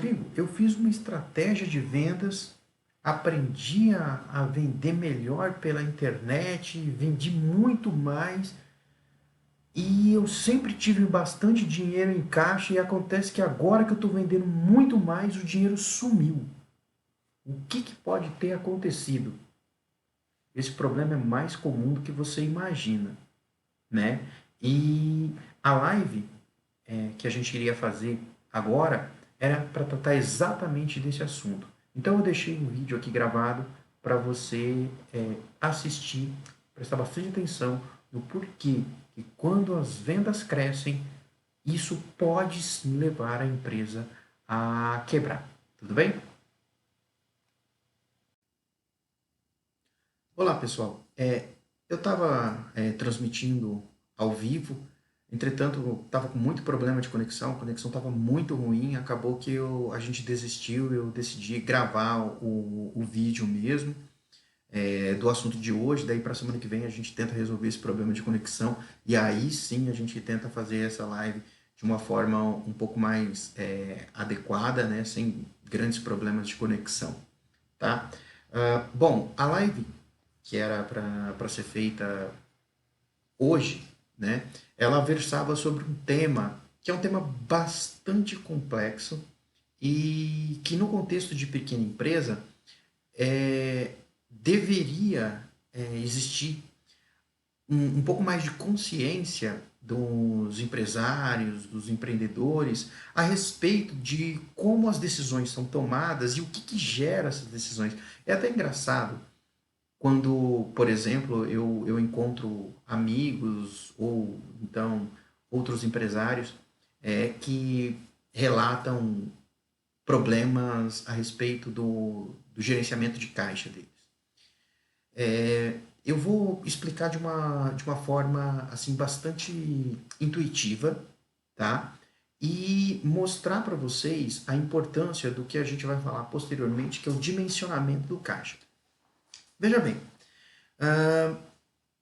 Rodrigo, eu fiz uma estratégia de vendas, aprendi a vender melhor pela internet, vendi muito mais e eu sempre tive bastante dinheiro em caixa e acontece que agora que eu estou vendendo muito mais, o dinheiro sumiu. O que pode ter acontecido? Esse problema é mais comum do que você imagina, né? E a live que a gente iria fazer agora era para tratar exatamente desse assunto. Então eu deixei um vídeo aqui gravado para você assistir, prestar bastante atenção no porquê que quando as vendas crescem, isso pode sim levar a empresa a quebrar. Tudo bem? Olá, pessoal. Eu estava transmitindo ao vivo, entretanto, estava com muito problema de conexão, a conexão estava muito ruim, acabou que a gente desistiu, eu decidi gravar o vídeo mesmo do assunto de hoje, daí para a semana que vem a gente tenta resolver esse problema de conexão e aí sim a gente tenta fazer essa live de uma forma um pouco mais adequada, né, sem grandes problemas de conexão, tá? Bom, a live que era para ser feita hoje, né, ela versava sobre um tema que é um tema bastante complexo e que no contexto de pequena empresa deveria existir um pouco mais de consciência dos empresários, dos empreendedores, a respeito de como as decisões são tomadas e o que gera essas decisões. É até engraçado quando, por exemplo, eu encontro amigos ou então outros empresários que relatam problemas a respeito do gerenciamento de caixa deles. Eu vou explicar de uma forma assim bastante intuitiva, tá? E mostrar para vocês a importância do que a gente vai falar posteriormente, que é o dimensionamento do caixa. Veja bem,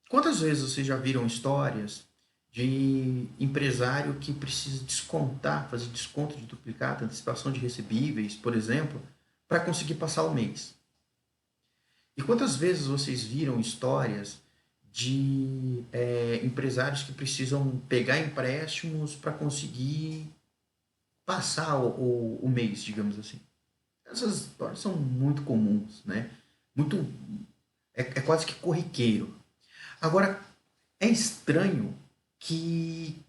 quantas vezes vocês já viram histórias de empresário que precisa descontar, fazer desconto de duplicata, antecipação de recebíveis, por exemplo, para conseguir passar o mês? E quantas vezes vocês viram histórias de empresários que precisam pegar empréstimos para conseguir passar o mês, digamos assim? Essas histórias são muito comuns, né? Muito, é quase que corriqueiro. Agora, é estranho que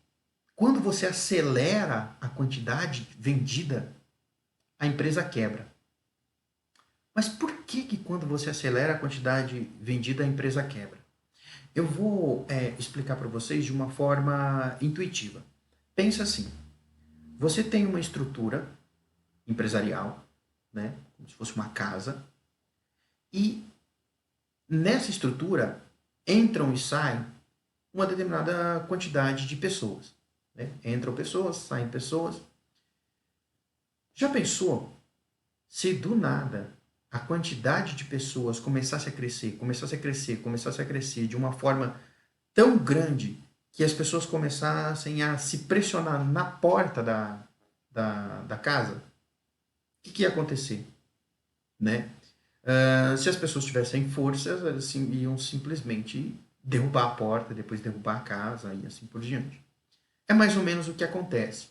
quando você acelera a quantidade vendida, a empresa quebra. Mas por que quando você acelera a quantidade vendida, a empresa quebra? Eu vou explicar para vocês de uma forma intuitiva. Pensa assim, você tem uma estrutura empresarial, né, como se fosse uma casa, e nessa estrutura entram e saem uma determinada quantidade de pessoas. Né? Entram pessoas, saem pessoas. Já pensou se do nada a quantidade de pessoas começasse a crescer, começasse a crescer, começasse a crescer de uma forma tão grande que as pessoas começassem a se pressionar na porta da casa? O que ia acontecer? Né? Se as pessoas tivessem forças, elas iam simplesmente derrubar a porta, depois derrubar a casa e assim por diante. É mais ou menos o que acontece.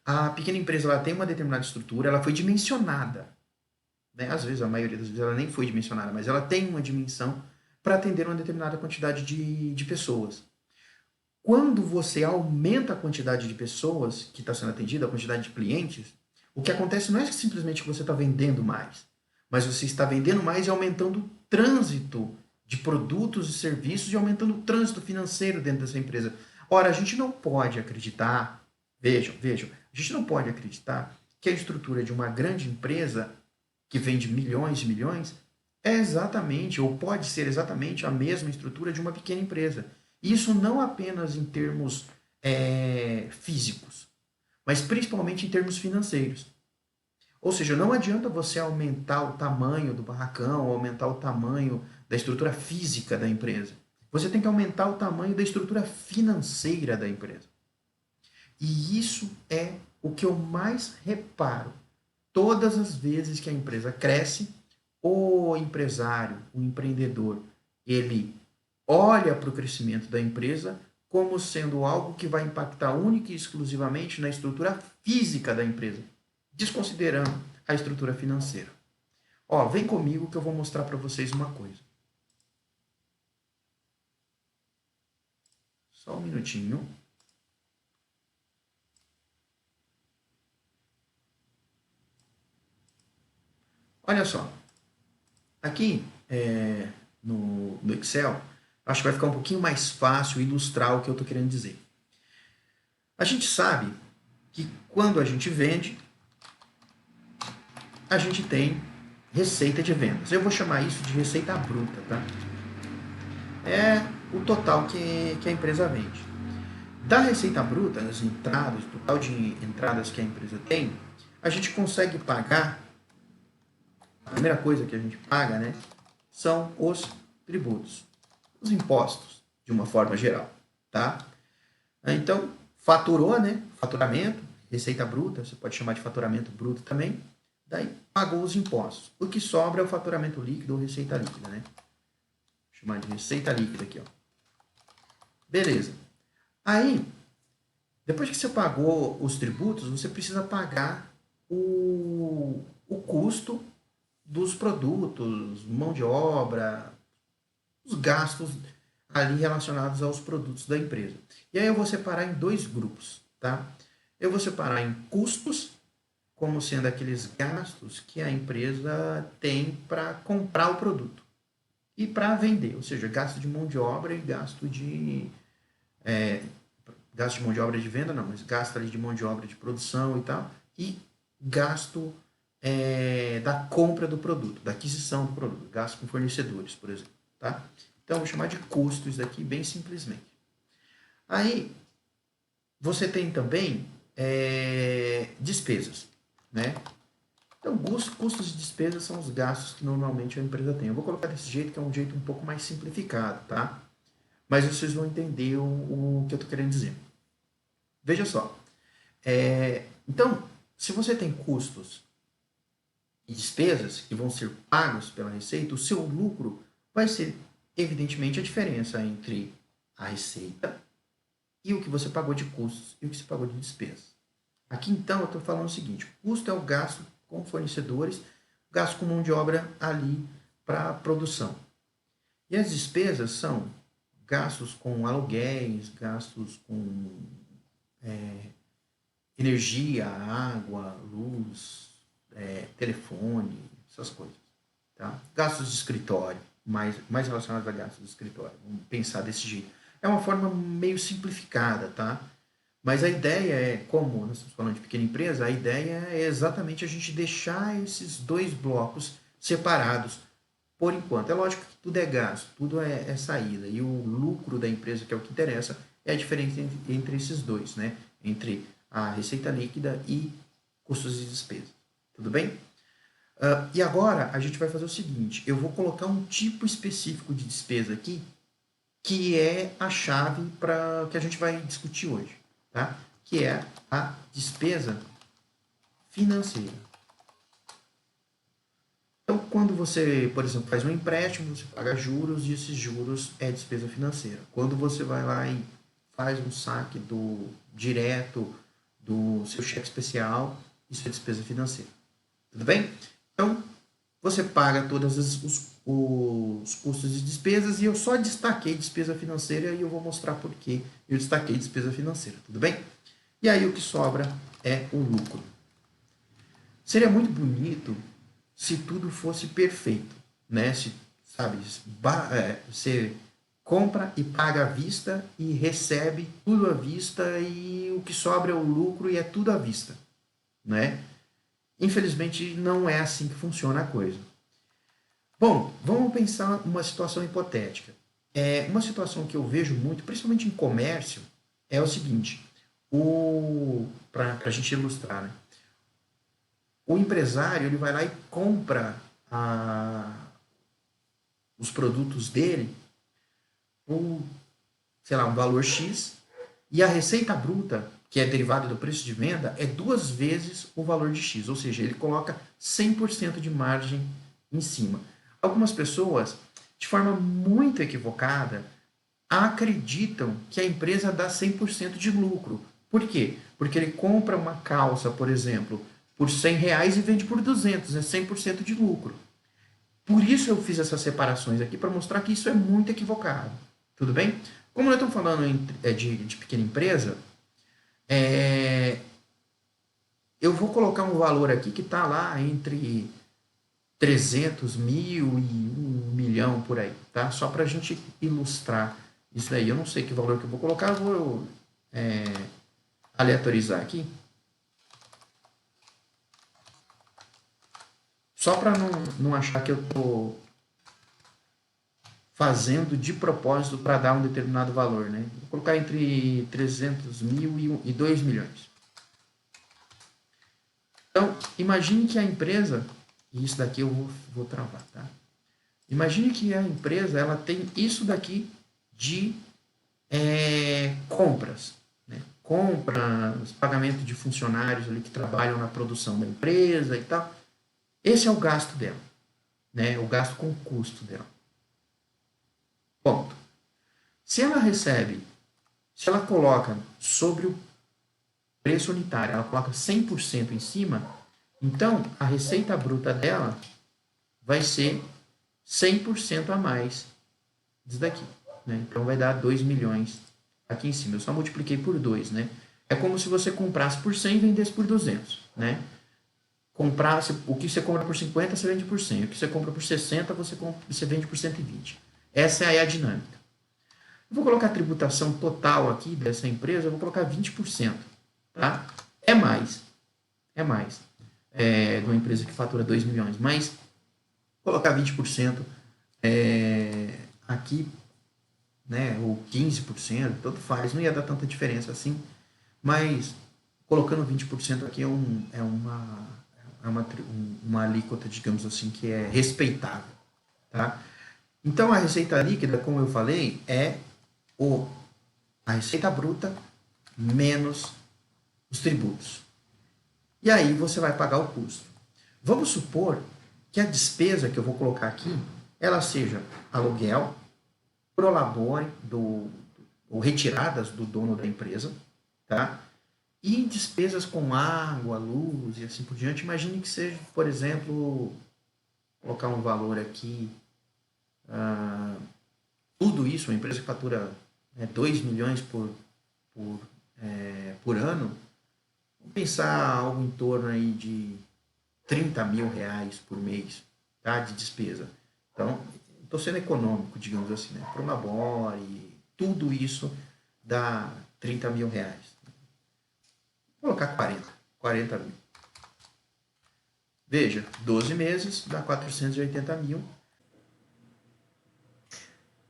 A pequena empresa ela tem uma determinada estrutura, ela foi dimensionada. Né? Às vezes, a maioria das vezes, ela nem foi dimensionada, mas ela tem uma dimensão para atender uma determinada quantidade de pessoas. Quando você aumenta a quantidade de pessoas que está sendo atendida, a quantidade de clientes, o que acontece não é simplesmente que você está vendendo mais, mas você está vendendo mais e aumentando o trânsito de produtos e serviços e aumentando o trânsito financeiro dentro dessa empresa. Ora, a gente não pode acreditar, vejam, a gente não pode acreditar que a estrutura de uma grande empresa que vende milhões e milhões é exatamente, ou pode ser exatamente a mesma estrutura de uma pequena empresa. Isso não apenas em termos físicos, mas principalmente em termos financeiros. Ou seja, não adianta você aumentar o tamanho do barracão, aumentar o tamanho da estrutura física da empresa. Você tem que aumentar o tamanho da estrutura financeira da empresa. E isso é o que eu mais reparo todas as vezes que a empresa cresce, o empresário, o empreendedor, ele olha para o crescimento da empresa como sendo algo que vai impactar única e exclusivamente na estrutura física da empresa, desconsiderando a estrutura financeira. Ó, vem comigo que eu vou mostrar para vocês uma coisa. Só um minutinho. Olha só, aqui no Excel, acho que vai ficar um pouquinho mais fácil ilustrar o que eu estou querendo dizer. A gente sabe que quando a gente vende, a gente tem receita de vendas. Eu vou chamar isso de receita bruta, tá? É o total que a empresa vende. Da receita bruta, as entradas, o total de entradas que a empresa tem, a gente consegue pagar, a primeira coisa que a gente paga, né, são os tributos, os impostos, de uma forma geral, tá? Então, faturou, né, faturamento, receita bruta, você pode chamar de faturamento bruto também, daí pagou os impostos. O que sobra é o faturamento líquido ou receita líquida, né? Vou chamar de receita líquida aqui, ó. Beleza. Aí, depois que você pagou os tributos, você precisa pagar o custo dos produtos, mão de obra, os gastos ali relacionados aos produtos da empresa. E aí eu vou separar em dois grupos, tá? Eu vou separar em custos, como sendo aqueles gastos que a empresa tem para comprar o produto e para vender, ou seja, gasto de mão de obra e gasto de mão de obra de venda, não, mas gasto ali de mão de obra de produção e tal, e gasto da compra do produto, da aquisição do produto, gasto com fornecedores, por exemplo, tá? Então, eu vou chamar de custos isso daqui bem simplesmente. Aí, você tem também despesas, né? Então, custos e despesas são os gastos que normalmente a empresa tem. Eu vou colocar desse jeito, que é um jeito um pouco mais simplificado, tá? Mas vocês vão entender o que eu estou querendo dizer. Veja só. Então, se você tem custos e despesas que vão ser pagos pela receita, o seu lucro vai ser, evidentemente, a diferença entre a receita e o que você pagou de custos e o que você pagou de despesas. Aqui, então, eu estou falando o seguinte: custo é o gasto com fornecedores, gasto com mão de obra ali para a produção. E as despesas são gastos com aluguéis, gastos com energia, água, luz, telefone, essas coisas. Tá? Gastos de escritório, mais relacionados a gastos de escritório. Vamos pensar desse jeito. É uma forma meio simplificada, tá? Mas a ideia é, como nós estamos falando de pequena empresa, a ideia é exatamente a gente deixar esses dois blocos separados por enquanto. É lógico que tudo é gasto, tudo é saída. E o lucro da empresa, que é o que interessa, é a diferença entre esses dois, né? Entre a receita líquida e custos e despesas. Tudo bem? E agora a gente vai fazer o seguinte: eu vou colocar um tipo específico de despesa aqui, que é a chave para que a gente vai discutir hoje, tá? Que é a despesa financeira. Então, quando você, por exemplo, faz um empréstimo, você paga juros e esses juros é despesa financeira. Quando você vai lá e faz um saque direto do seu cheque especial, isso é despesa financeira. Tudo bem? Então, você paga todos os custos e despesas e eu só destaquei despesa financeira e eu vou mostrar por que eu destaquei despesa financeira. Tudo bem? E aí o que sobra é o lucro. Seria muito bonito se tudo fosse perfeito, né? Se, sabe, você compra e paga à vista e recebe tudo à vista e o que sobra é o lucro e é tudo à vista, né? Infelizmente não é assim que funciona a coisa. Bom, vamos pensar uma situação hipotética. Uma situação que eu vejo muito, principalmente em comércio, é o seguinte: para a gente ilustrar, né? O empresário ele vai lá e compra os produtos dele por, sei lá, um valor X, e a receita bruta que é derivado do preço de venda, é 2 vezes o valor de X, ou seja, ele coloca 100% de margem em cima. Algumas pessoas, de forma muito equivocada, acreditam que a empresa dá 100% de lucro. Por quê? Porque ele compra uma calça, por exemplo, por R$ 100 e vende por 200, é 100% de lucro. Por isso eu fiz essas separações aqui, para mostrar que isso é muito equivocado. Tudo bem? Como nós estamos falando de pequena empresa, eu vou colocar um valor aqui que está lá entre 300 mil e 1 milhão por aí, tá? Só para a gente ilustrar isso daí. Eu não sei que valor que eu vou colocar, eu vou aleatorizar aqui. Só para não achar que eu estou fazendo de propósito para dar um determinado valor, né? Vou colocar entre 300 mil e 2 milhões. Então, imagine que a empresa, e isso daqui eu vou travar, tá? Imagine que a empresa ela tem isso daqui de compras, né? Compras, pagamento de funcionários ali que trabalham na produção da empresa e tal. Esse é o gasto dela, né? O gasto com o custo dela. Ponto. Se ela coloca sobre o preço unitário, ela coloca 100% em cima, então a receita bruta dela vai ser 100% a mais disso daqui, né? Então vai dar 2 milhões aqui em cima. Eu só multipliquei por 2, né? É como se você comprasse por 100 e vendesse por 200, né? O que você compra por 50, você vende por 100. O que você compra por 60, você vende por 120. Essa é a dinâmica. Eu vou colocar a tributação total aqui dessa empresa, eu vou colocar 20%. Tá? É mais. É mais. De uma empresa que fatura 2 milhões. Mas colocar 20% aqui, né, ou 15%, tanto faz. Não ia dar tanta diferença assim. Mas colocando 20% aqui é uma alíquota, digamos assim, que é respeitável. Tá? Então, a receita líquida, como eu falei, é a receita bruta menos os tributos. E aí você vai pagar o custo. Vamos supor que a despesa que eu vou colocar aqui, ela seja aluguel, prolabore ou retiradas do dono da empresa, tá? E despesas com água, luz e assim por diante. Imagine que seja, por exemplo, colocar um valor aqui, tudo isso, uma empresa que fatura 2 milhões por ano, vamos pensar algo em torno aí de 30 mil reais por mês, tá, de despesa. Então, estou sendo econômico, digamos assim, né? Prolabore, tudo isso dá 30 mil reais. Vou colocar 40 mil. Veja, 12 meses dá 480 mil.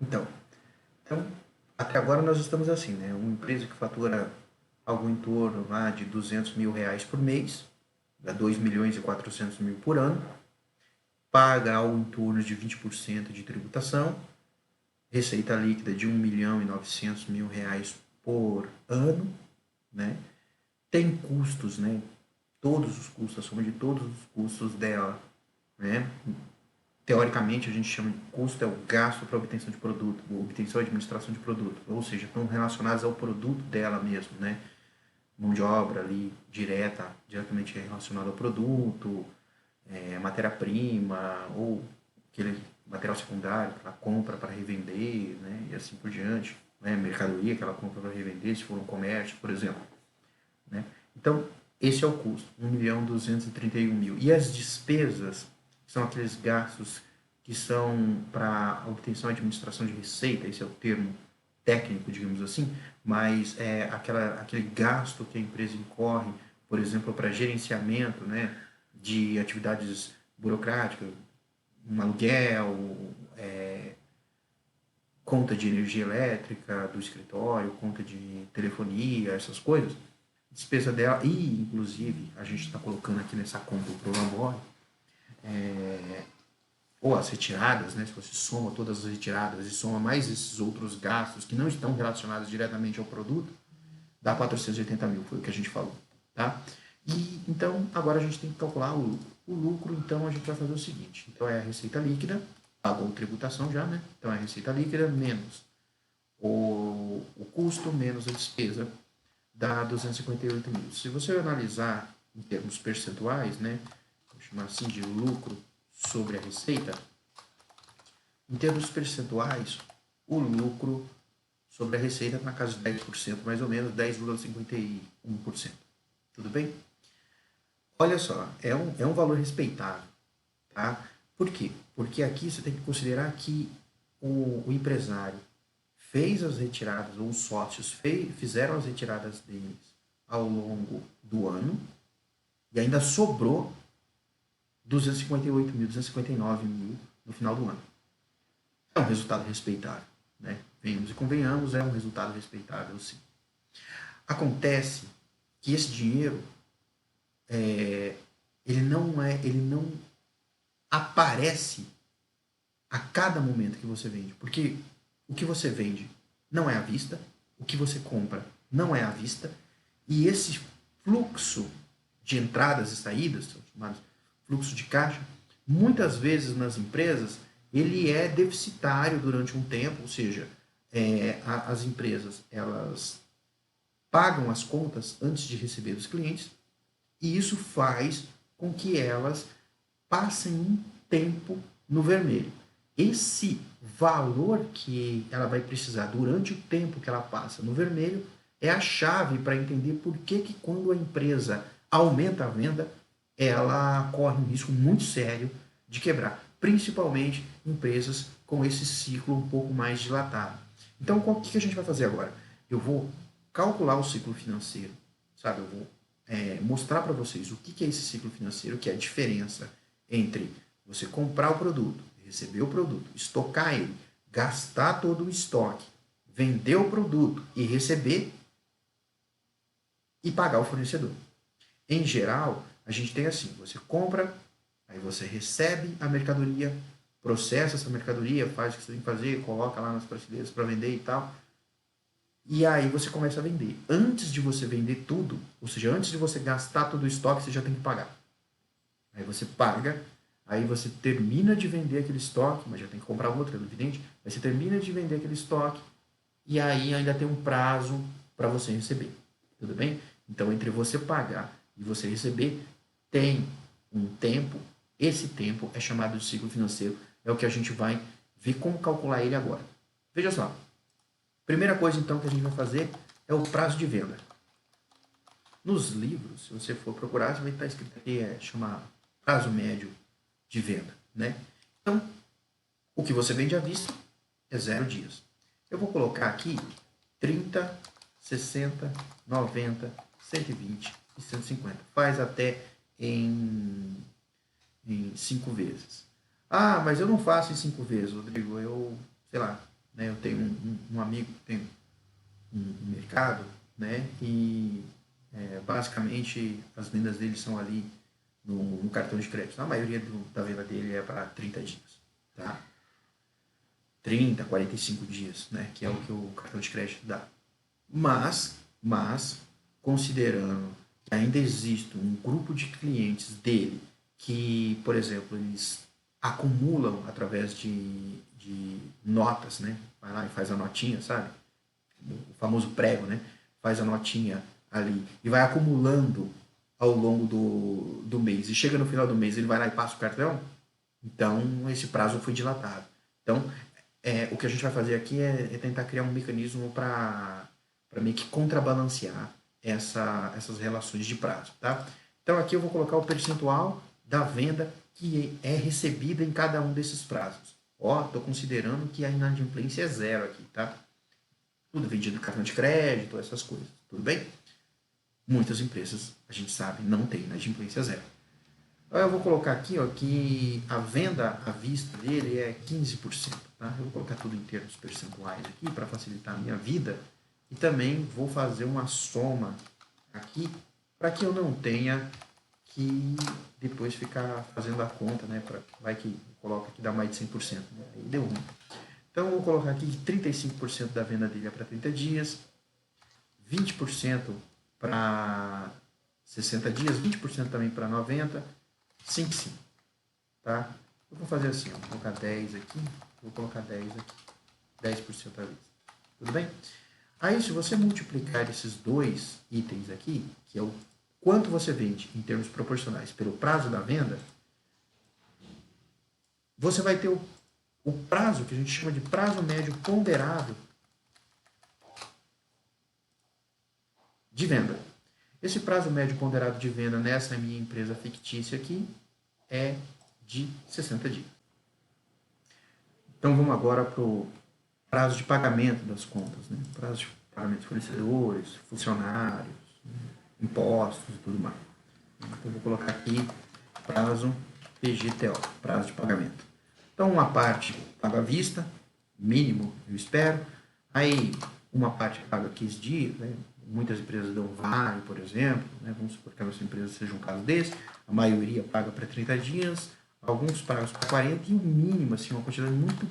Então, até agora nós estamos assim, né? Uma empresa que fatura algo em torno lá de 200 mil reais por mês, dá 2 milhões e 400 mil por ano, paga algo em torno de 20% de tributação, receita líquida de 1 milhão e 900 mil reais por ano, né? Tem custos, né? Todos os custos, a soma de todos os custos dela, né? Teoricamente, a gente chama de custo é o gasto para obtenção de produto, obtenção e administração de produto, ou seja, estão relacionados ao produto dela mesmo, né? Mão de obra ali diretamente relacionada ao produto, matéria-prima ou aquele material secundário que ela compra para revender, né? E assim por diante, né? Mercadoria que ela compra para revender, se for um comércio, por exemplo, né? Então, esse é o custo, 1.231.000. E as despesas são aqueles gastos que são para obtenção e administração de receita, esse é o termo técnico, digamos assim, mas é aquele gasto que a empresa incorre, por exemplo, para gerenciamento, né, de atividades burocráticas, um aluguel, conta de energia elétrica do escritório, conta de telefonia, essas coisas, despesa dela, e inclusive a gente está colocando aqui nessa conta o Prolabore, ou as retiradas, né? Se você soma todas as retiradas e soma mais esses outros gastos que não estão relacionados diretamente ao produto, dá 480 mil, foi o que a gente falou, tá? E então agora a gente tem que calcular o lucro. O lucro, então, a gente vai fazer o seguinte: então é a receita líquida, pagou tributação já, né? Então é a receita líquida menos o custo menos a despesa dá 258 mil. Se você analisar em termos percentuais, né? Vou chamar assim de lucro sobre a receita, em termos percentuais, o lucro sobre a receita está na casa de 10%, mais ou menos 10,51%. Tudo bem? Olha só, é um valor respeitável, tá? Por quê? Porque aqui você tem que considerar que o empresário fez as retiradas, ou os sócios fizeram as retiradas deles ao longo do ano e ainda sobrou 258 mil, 259 mil no final do ano. É um resultado respeitável, né? Venhamos e convenhamos, é um resultado respeitável, sim. Acontece que esse dinheiro ele não aparece a cada momento que você vende, porque o que você vende não é à vista, o que você compra não é à vista, e esse fluxo de entradas e saídas, chamados fluxo de caixa, muitas vezes nas empresas ele é deficitário durante um tempo, ou seja, as empresas elas pagam as contas antes de receber dos clientes, e isso faz com que elas passem um tempo no vermelho. Esse valor que ela vai precisar durante o tempo que ela passa no vermelho é a chave para entender por que quando a empresa aumenta a venda, ela corre um risco muito sério de quebrar, principalmente empresas com esse ciclo um pouco mais dilatado. Então, o que a gente vai fazer agora? Eu vou calcular o ciclo financeiro, sabe? Eu vou mostrar para vocês o que é esse ciclo financeiro, que é a diferença entre você comprar o produto, receber o produto, estocar ele, gastar todo o estoque, vender o produto e receber e pagar o fornecedor. Em geral, a gente tem assim, você compra, aí você recebe a mercadoria, processa essa mercadoria, faz o que você tem que fazer, coloca lá nas prateleiras para vender e tal, e aí você começa a vender. Antes de você vender tudo, ou seja, antes de você gastar todo o estoque, você já tem que pagar. Aí você paga, aí você termina de vender aquele estoque, mas já tem que comprar outro, é evidente. Aí você termina de vender aquele estoque e aí ainda tem um prazo para você receber. Tudo bem? Então, entre você pagar e você receber, tem um tempo. Esse tempo é chamado de ciclo financeiro. É o que a gente vai ver como calcular ele agora. Veja só. Primeira coisa, então, que a gente vai fazer é o prazo de venda. Nos livros, se você for procurar, você vai estar escrito aqui, chama prazo médio de venda, né? Então, o que você vende à vista é 0 dias. Eu vou colocar aqui 30, 60, 90, 120 e 150. Faz até em 5 vezes. Ah, mas eu não faço em 5 vezes, Rodrigo. Eu, sei lá, né, eu tenho um amigo que tem um mercado, né? E basicamente as vendas dele são ali no cartão de crédito. A maioria da venda dele é para 30 dias, tá? 30, 45 dias, né? Que é o que o cartão de crédito dá. Mas considerando que ainda existe um grupo de clientes dele que, por exemplo, eles acumulam através de notas, né? Vai lá e faz a notinha, sabe? O famoso prego, né? Faz a notinha ali e vai acumulando ao longo do mês. E chega no final do mês, ele vai lá e passa o cartão. Então, esse prazo foi dilatado. Então, o que a gente vai fazer aqui é tentar criar um mecanismo para meio que contrabalancear essas relações de prazo. Tá? Então, aqui eu vou colocar o percentual da venda que é recebida em cada um desses prazos. Ó, estou considerando que a inadimplência é 0 aqui, tá? Tudo vendido no cartão de crédito, essas coisas. Tudo bem? Muitas empresas, a gente sabe, não tem inadimplência 0. Eu vou colocar aqui ó, que a venda à vista dele é 15%. Tá? Eu vou colocar tudo em termos percentuais aqui para facilitar a minha vida. E também vou fazer uma soma aqui para que eu não tenha que depois ficar fazendo a conta, né? Vai que coloca que dá mais de 100%. Né? Aí deu 1. Então eu vou colocar aqui que 35% da venda dele é para 30 dias, 20% para 60 dias, 20% também para 90, 5 sim, tá? Eu vou fazer assim, ó, vou colocar 10 aqui, vou colocar 10 aqui, 10% à vista, tudo bem? Aí, se você multiplicar esses dois itens aqui, que é o quanto você vende em termos proporcionais pelo prazo da venda, você vai ter o prazo que a gente chama de prazo médio ponderado de venda. Esse prazo médio ponderado de venda nessa minha empresa fictícia aqui é de 60 dias. Então vamos agora para o prazo de pagamento das contas, né? Prazo de pagamento de fornecedores, funcionários, impostos e tudo mais. Então eu vou colocar aqui prazo PGTO, prazo de pagamento. Então uma parte paga à vista, mínimo eu espero, aí uma parte paga 15 dias, né? Muitas empresas dão vale, por exemplo, né? Vamos supor que a nossa empresa seja um caso desse, a maioria paga para 30 dias, alguns pagam para 40 e o mínimo, assim, uma quantidade muito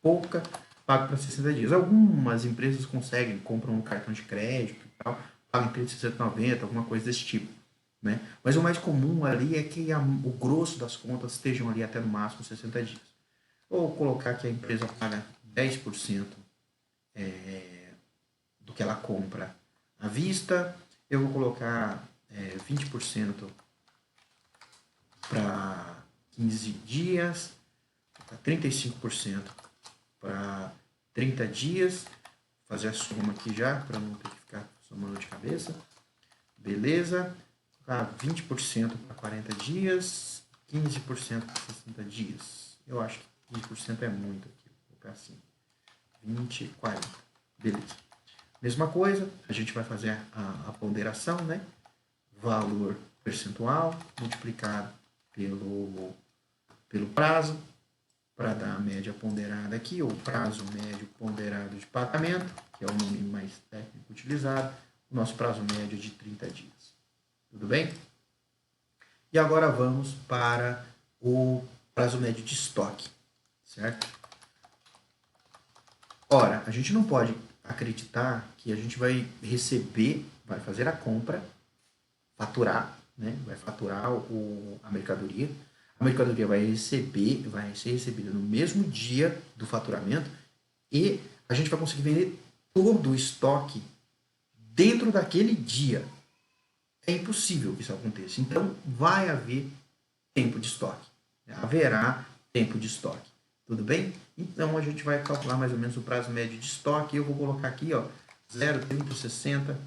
pouca, paga para 60 dias. Algumas empresas conseguem, compram um cartão de crédito e tal, pagam entre 60 e 90, alguma coisa desse tipo. Né? Mas o mais comum ali é que o grosso das contas estejam ali até no máximo 60 dias. Ou colocar que a empresa paga 10% do que ela compra à vista, eu vou colocar 20% para 15 dias, 35% para 30 dias, vou fazer a soma aqui já, para não ter que ficar somando de cabeça, beleza, 20% para 40 dias, 15% para 60 dias, eu acho que 15% é muito aqui, vou colocar assim, 20, 40, beleza. Mesma coisa, a gente vai fazer a ponderação, né? Valor percentual multiplicado pelo prazo, para dar a média ponderada aqui, ou prazo médio ponderado de pagamento, que é o nome mais técnico utilizado, o nosso prazo médio é de 30 dias. Tudo bem? E agora vamos para o prazo médio de estoque, certo? Ora, a gente não pode acreditar que a gente vai receber, vai fazer a compra, faturar, né? Vai faturar a mercadoria vai ser recebida no mesmo dia do faturamento e a gente vai conseguir vender todo o estoque dentro daquele dia. É impossível que isso aconteça. Então, vai haver tempo de estoque. Haverá tempo de estoque. Tudo bem? Então, a gente vai calcular mais ou menos o prazo médio de estoque. Eu vou colocar aqui, ó, 0, 30, 60,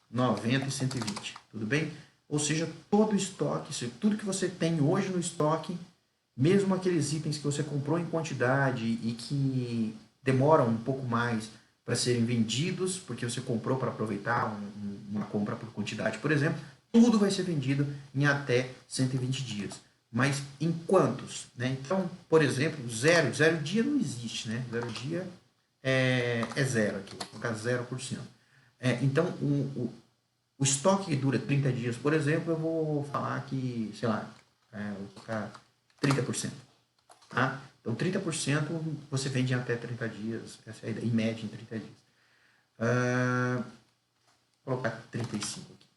90 e 120. Tudo bem? Ou seja, todo o estoque, tudo que você tem hoje no estoque, mesmo aqueles itens que você comprou em quantidade e que demoram um pouco mais para serem vendidos, porque você comprou para aproveitar uma compra por quantidade, por exemplo, tudo vai ser vendido em até 120 dias. Mas em quantos? Né? Então, por exemplo, zero dia não existe, né? Zero dia é zero aqui, vou colocar 0%. Então, o estoque que dura 30 dias, por exemplo, eu vou falar que, sei lá, vou colocar 30%. Tá? Então, 30% você vende em até 30 dias, essa é a ideia, em média em 30 dias. Vou colocar 35 aqui.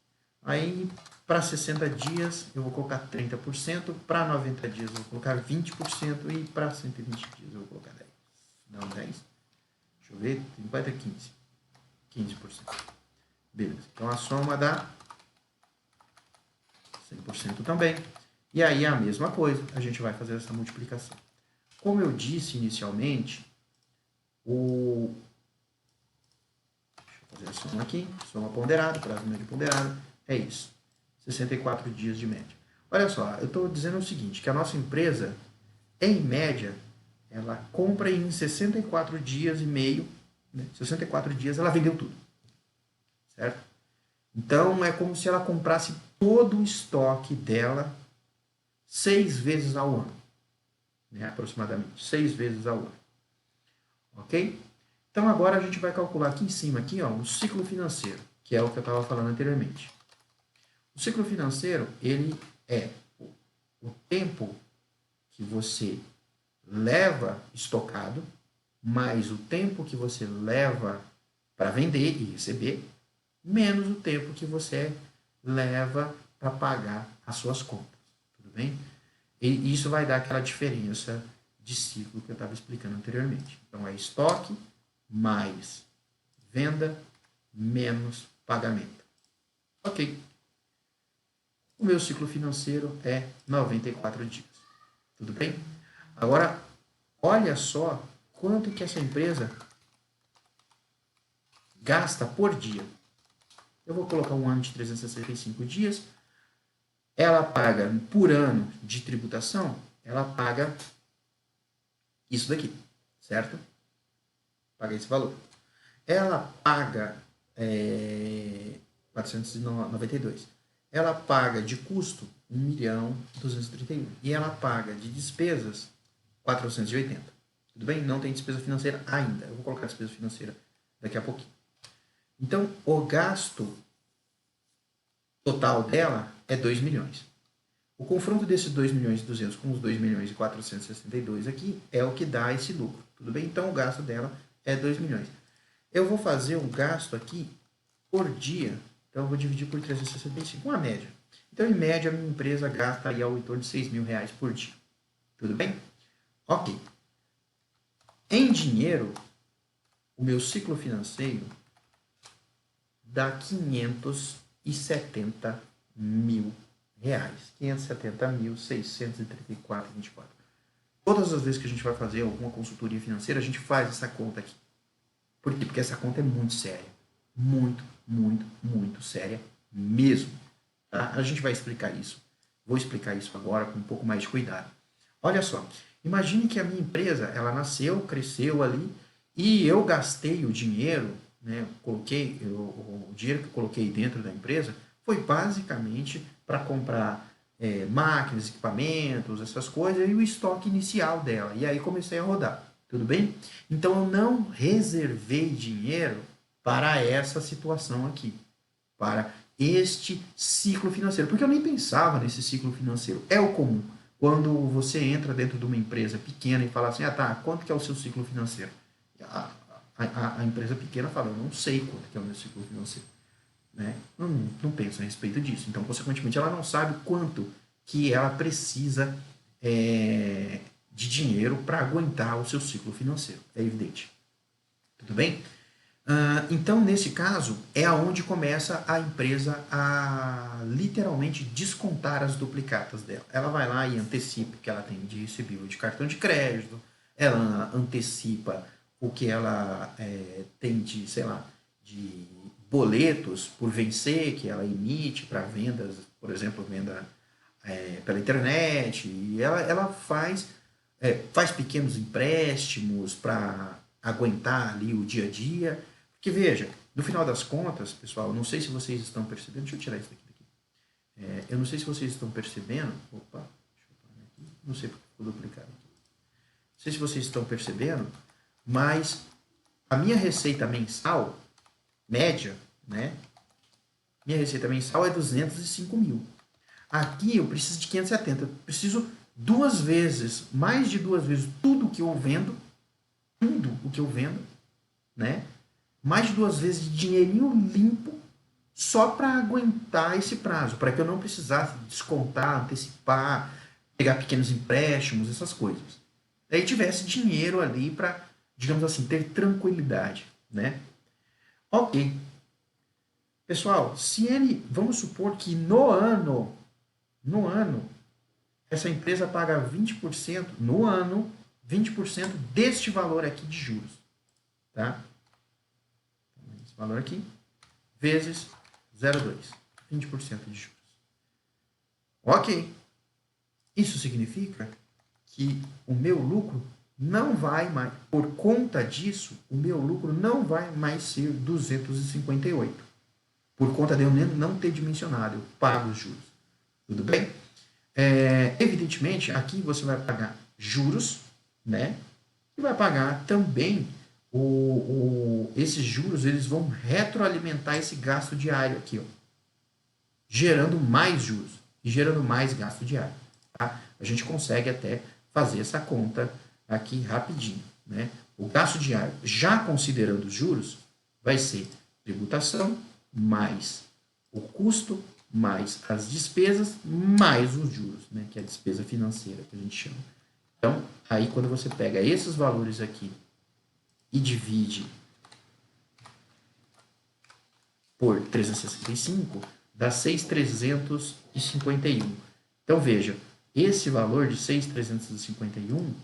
Aí, para 60 dias, eu vou colocar 30%, para 90 dias eu vou colocar 20% e para 120 dias eu vou colocar 10%. Não, 10%. Deixa eu ver, vai ter 15%. 15%. Beleza. Então, a soma dá 100% também. E aí, a mesma coisa, a gente vai fazer essa multiplicação. Como eu disse inicialmente, deixa eu fazer a soma aqui, soma ponderada, prazo médio ponderado, é isso, 64 dias de média. Olha só, eu estou dizendo o seguinte, que a nossa empresa, em média, ela compra em 64 dias e meio, né? 64 dias ela vendeu tudo, certo? Então, é como se ela comprasse todo o estoque dela 6 vezes ao ano, né? Aproximadamente 6 vezes ao ano. Ok? Então, agora a gente vai calcular aqui em cima, aqui, ó, o ciclo financeiro, que é o que eu estava falando anteriormente. O ciclo financeiro, ele é o tempo que você leva estocado, mais o tempo que você leva para vender e receber, menos o tempo que você leva para pagar as suas contas. Tudo bem? E isso vai dar aquela diferença de ciclo que eu estava explicando anteriormente. Então, é estoque mais venda menos pagamento. Ok. O meu ciclo financeiro é 94 dias. Tudo bem? Agora, olha só quanto que essa empresa gasta por dia. Eu vou colocar um ano de 365 dias. Ela paga por ano de tributação, ela paga isso daqui, certo? Paga esse valor. Ela paga 492. Ela paga de custo 1.231. E ela paga de despesas 480. Tudo bem? Não tem despesa financeira ainda. Eu vou colocar a despesa financeira daqui a pouquinho. Então, o gasto total dela é 2 milhões. O confronto desses 2 milhões e 200 com os 2 milhões e 462 aqui é o que dá esse lucro. Tudo bem? Então, o gasto dela é 2 milhões. Eu vou fazer um gasto aqui por dia. Então, eu vou dividir por 365, uma média. Então, em média, a minha empresa gasta aí ao entorno de 6 mil reais por dia. Tudo bem? Ok. Em dinheiro, o meu ciclo financeiro dá 570 mil reais. 570.634,24. Todas as vezes que a gente vai fazer alguma consultoria financeira, a gente faz essa conta aqui. Por quê? Porque essa conta é muito séria. Muito, muito, muito séria mesmo. Tá? A gente vai explicar isso. Vou explicar isso agora com um pouco mais de cuidado. Olha só. Imagine que a minha empresa, ela nasceu, cresceu ali, e eu gastei o dinheiro, né, o dinheiro que eu coloquei dentro da empresa foi basicamente para comprar máquinas, equipamentos, essas coisas, e o estoque inicial dela. E aí comecei a rodar. Tudo bem? Então eu não reservei dinheiro para essa situação aqui, para este ciclo financeiro, porque eu nem pensava nesse ciclo financeiro. É o comum. Quando você entra dentro de uma empresa pequena e fala assim, tá, quanto que é o seu ciclo financeiro? A empresa pequena fala, eu não sei quanto que é o meu ciclo financeiro. Né? Não pensa a respeito disso. Então, consequentemente, ela não sabe quanto que ela precisa de dinheiro para aguentar o seu ciclo financeiro. É evidente. Tudo bem? Então, nesse caso, é aonde começa a empresa a literalmente descontar as duplicatas dela. Ela vai lá e antecipa o que ela tem de recebível de cartão de crédito, ela antecipa o que ela tem de, sei lá, de boletos por vencer, que ela emite para vendas, por exemplo, venda pela internet, e ela faz pequenos empréstimos para aguentar ali o dia a dia. Porque veja, no final das contas, pessoal, não sei se vocês estão percebendo, deixa eu tirar isso daqui. Eu não sei se vocês estão percebendo, deixa eu parar aqui, não sei porque ficou duplicado aqui. Não sei se vocês estão percebendo, mas a minha receita mensal, média, né? Minha receita mensal é 205 mil. Aqui eu preciso de 570. Eu preciso mais de duas vezes tudo o que eu vendo, né? Mais de duas vezes de dinheirinho limpo só para aguentar esse prazo, para que eu não precisasse descontar, antecipar, pegar pequenos empréstimos, essas coisas. Daí tivesse dinheiro ali para, digamos assim, ter tranquilidade, né? Ok. Pessoal, vamos supor que no ano, essa empresa paga 20% no ano, 20% deste valor aqui de juros, tá? Esse valor aqui, vezes 0,2, 20% de juros. Ok. Isso significa que o meu lucro não vai mais, por conta disso, o meu lucro não vai mais ser 258. Por conta de eu não ter dimensionado, eu pago os juros. Tudo bem? Evidentemente, aqui você vai pagar juros, né? E vai pagar também esses juros, eles vão retroalimentar esse gasto diário aqui, ó, gerando mais juros e gerando mais gasto diário. Tá? A gente consegue até fazer essa conta aqui rapidinho, né? O gasto diário, já considerando os juros, vai ser tributação mais o custo, mais as despesas, mais os juros, né, que é a despesa financeira que a gente chama. Então, aí quando você pega esses valores aqui e divide por 365, dá 6.351. Então, veja, esse valor de 6.351,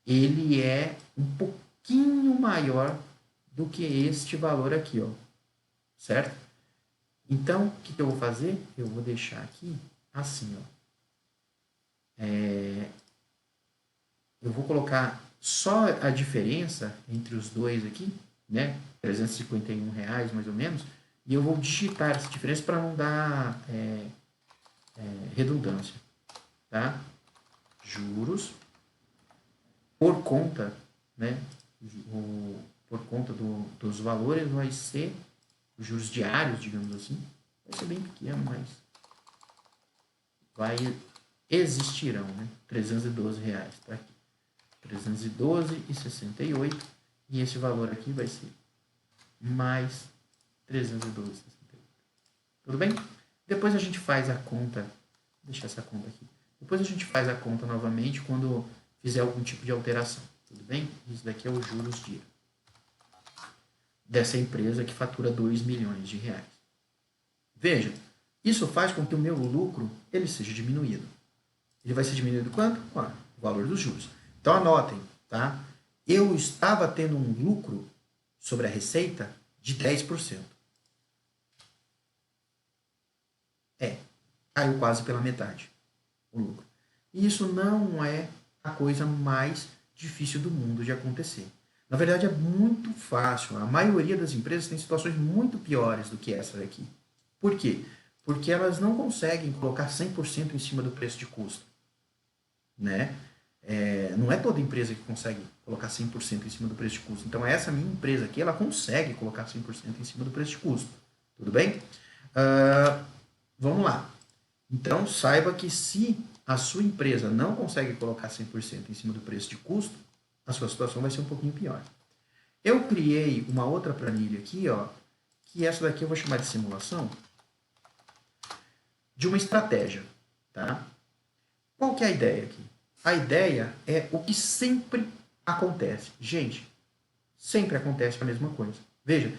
ele é um pouquinho maior do que este valor aqui, ó, certo? Então, o que eu vou fazer? Eu vou deixar aqui assim, ó. Eu vou colocar só a diferença entre os dois aqui, né? R$ 351 mais ou menos, e eu vou digitar essa diferença para não dar redundância, tá? Juros por conta, né? Por conta dos valores vai ser os juros diários, digamos assim, vai ser bem pequeno, mas existirão, né? R$ 312, tá aqui. 312,68, e esse valor aqui vai ser mais 312,68. Tudo bem? Depois a gente faz a conta, deixa essa conta aqui. Depois a gente faz a conta novamente quando fizer algum tipo de alteração. Tudo bem? Isso daqui é os juros dia dessa empresa que fatura R$ 2 milhões. Veja, isso faz com que o meu lucro ele seja diminuído. Ele vai ser diminuído quanto? O valor dos juros. Então anotem, tá? Eu estava tendo um lucro sobre a receita de 10%. Caiu quase pela metade o lucro. E isso não é a coisa mais difícil do mundo de acontecer. Na verdade, é muito fácil. A maioria das empresas tem situações muito piores do que essa daqui. Por quê? Porque elas não conseguem colocar 100% em cima do preço de custo, né? Não é toda empresa que consegue colocar 100% em cima do preço de custo. Então, essa minha empresa aqui, ela consegue colocar 100% em cima do preço de custo. Tudo bem? Vamos lá. Então, saiba que se a sua empresa não consegue colocar 100% em cima do preço de custo, a sua situação vai ser um pouquinho pior. Eu criei uma outra planilha aqui, ó, que essa daqui eu vou chamar de simulação de uma estratégia, tá? Qual que é a ideia aqui? A ideia é o que sempre acontece. Gente, sempre acontece a mesma coisa. Veja,